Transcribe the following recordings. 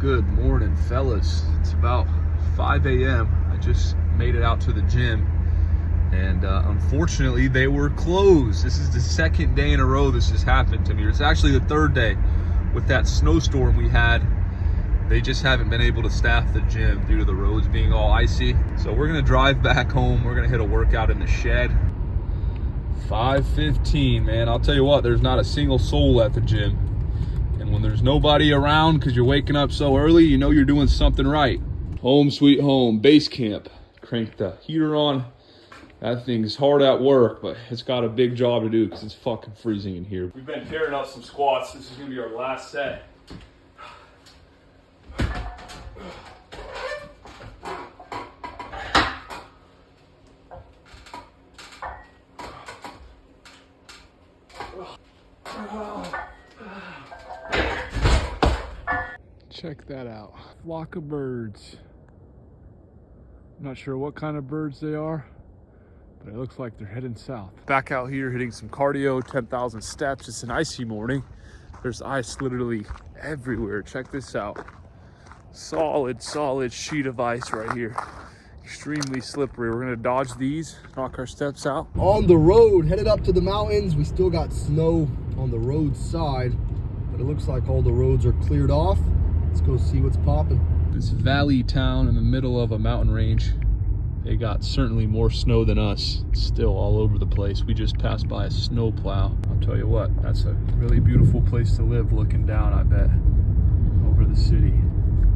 Good morning, fellas. It's about 5 a.m. I just made it out to the gym, and unfortunately they were closed. This is the second day in a row this has happened to me. It's actually the third day. With that snowstorm we had, they just haven't been able to staff the gym due to the roads being all icy. So we're gonna drive back home. We're gonna hit a workout in the shed. 5:15, man. I'll tell you what, there's not a single soul at the gym. And when there's nobody around because you're waking up so early, you know you're doing something right. Home sweet home, base camp. Crank the heater on. That thing's hard at work, but it's got a big job to do because it's fucking freezing in here. We've been carrying out some squats. This is gonna be our last set. Check that out. Flock of birds. I'm not sure what kind of birds they are, but it looks like they're heading south. Back out here hitting some cardio, 10,000 steps. It's an icy morning. There's ice literally everywhere. Check this out. Solid sheet of ice right here. Extremely slippery. We're gonna dodge these, knock our steps out. On the road, headed up to the mountains. We still got snow on the road side, but it looks like all the roads are cleared off. Let's go see what's popping. This valley town in the middle of a mountain range. They got certainly more snow than us. It's still all over the place. We just passed by a snow plow. I'll tell you what, that's a really beautiful place to live, looking down, I bet, over the city.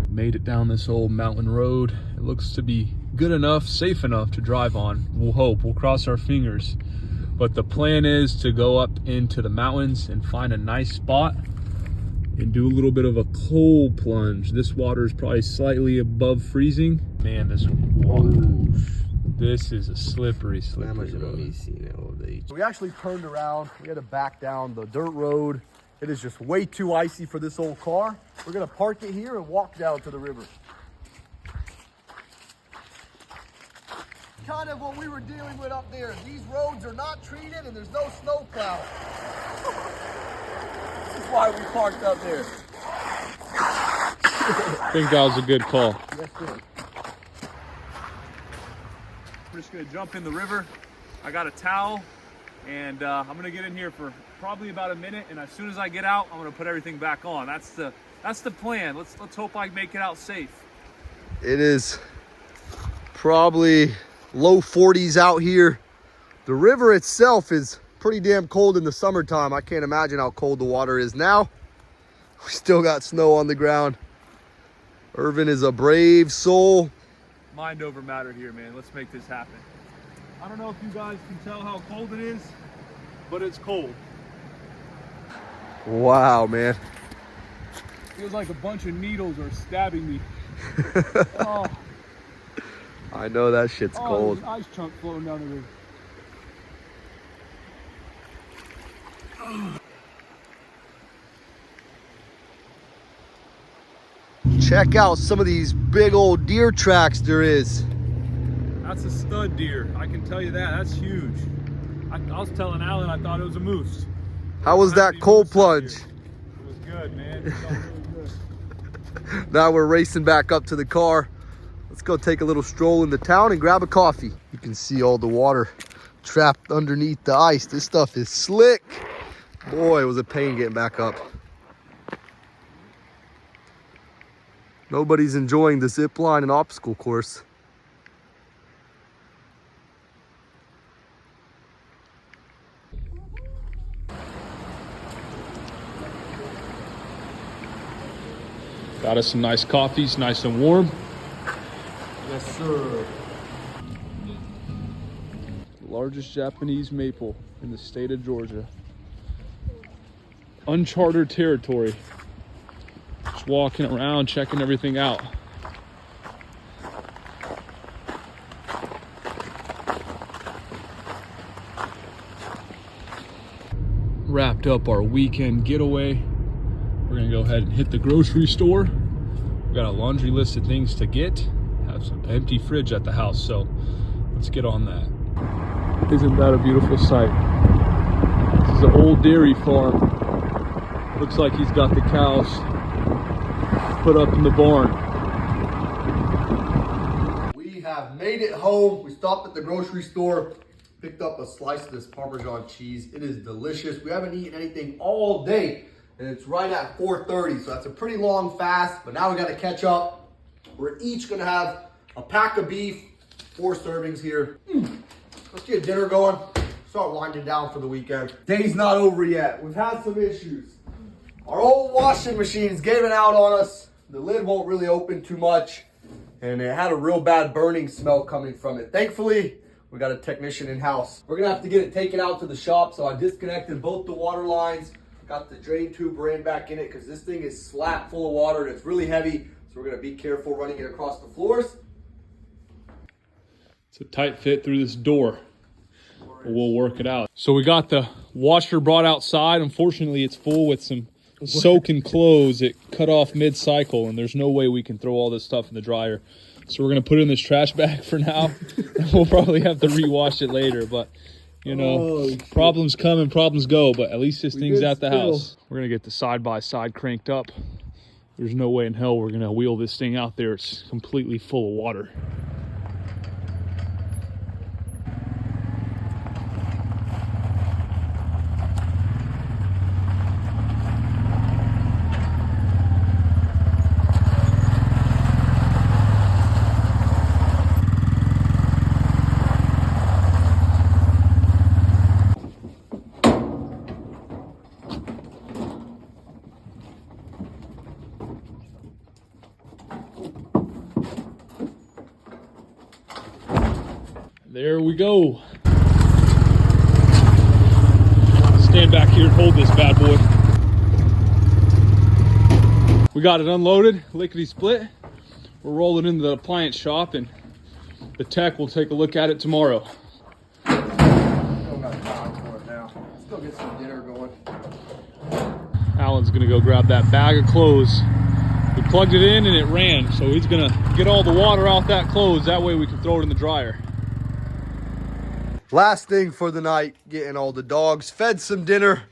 Made it down this old mountain road. It looks to be good enough, safe enough to drive on. We'll hope, we'll cross our fingers. But the plan is to go up into the mountains and find a nice spot and do a little bit of a cold plunge. This water is probably slightly above freezing. Man, this water, this is a slippery road. We actually turned around. We had to back down the dirt road. It is just way too icy for this old car. We're gonna park it here and walk down to the river. Kind of what we were dealing with up there. These roads are not treated and there's no snow plow. That's why we parked up there. I think that was a good call. Yes, sir. We're just gonna jump in the river. I got a towel, and I'm gonna get in here for probably about a minute, and as soon as I get out, I'm gonna put everything back on. That's the plan. Let's hope I make it out safe. It is probably low 40s out here. The river itself is pretty damn cold in the summertime. I can't imagine how cold the water is now. We still got snow on the ground. Irvin is a brave soul. Mind over matter here, man. Let's make this happen. I don't know if you guys can tell how cold it is, but it's cold. Wow, man. Feels like a bunch of needles are stabbing me. Oh. I know that shit's cold. There's an ice chunk floating down the river. Check out some of these big old deer tracks there is. That's a stud deer. I can tell you that. That's huge. I was telling Alan I thought it was a moose. How was that cold plunge? It was good, man. It felt really good. Now we're racing back up to the car. Let's go take a little stroll in the town and grab a coffee. You can see all the water trapped underneath the ice. This stuff is slick. Boy, it was a pain getting back up. Nobody's enjoying the zip line and obstacle course. Got us some nice coffees, nice and warm. Yes, sir. Largest Japanese maple in the state of Georgia. Uncharted territory. Just walking around, checking everything out. Wrapped up our weekend getaway. We're gonna go ahead and hit the grocery store. We've got a laundry list of things to get. Have some empty fridge at the house, so let's get on that. Isn't that a beautiful sight? This is an old dairy farm. Looks like he's got the cows put up in the barn. We have made it home. We stopped at the grocery store, picked up a slice of this Parmesan cheese. It is delicious. We haven't eaten anything all day, and it's right at 4:30, so that's a pretty long fast, but now we got to catch up. We're each gonna have a pack of beef, 4 servings here. Let's get dinner going. Start winding down for the weekend. Day's not over yet. We've had some issues. Our old washing machine's giving out on us. The lid won't really open too much, and it had a real bad burning smell coming from it. Thankfully, we got a technician in-house. We're gonna have to get it taken out to the shop, so I disconnected both the water lines, got the drain tube ran back in it because this thing is slap full of water and it's really heavy, so we're gonna be careful running it across the floors. It's a tight fit through this door, but we'll work it out. So we got the washer brought outside. Unfortunately, it's full with some soaking clothes. It cut off mid-cycle, and there's no way we can throw all this stuff in the dryer. So we're gonna put it in this trash bag for now. And we'll probably have to rewash it later, but you know, problems come and problems go, but at least this thing's at the house. We're gonna get the side-by-side cranked up. There's no way in hell we're gonna wheel this thing out there. It's completely full of water. There we go. Stand back here and hold this bad boy. We got it unloaded, lickety split. We're rolling into the appliance shop, and the tech will take a look at it tomorrow. Still got time for it now. Still get some dinner going. Alan's gonna go grab that bag of clothes. We plugged it in and it ran, so he's gonna get all the water out that clothes. That way we can throw it in the dryer. Last thing for the night, getting all the dogs fed some dinner.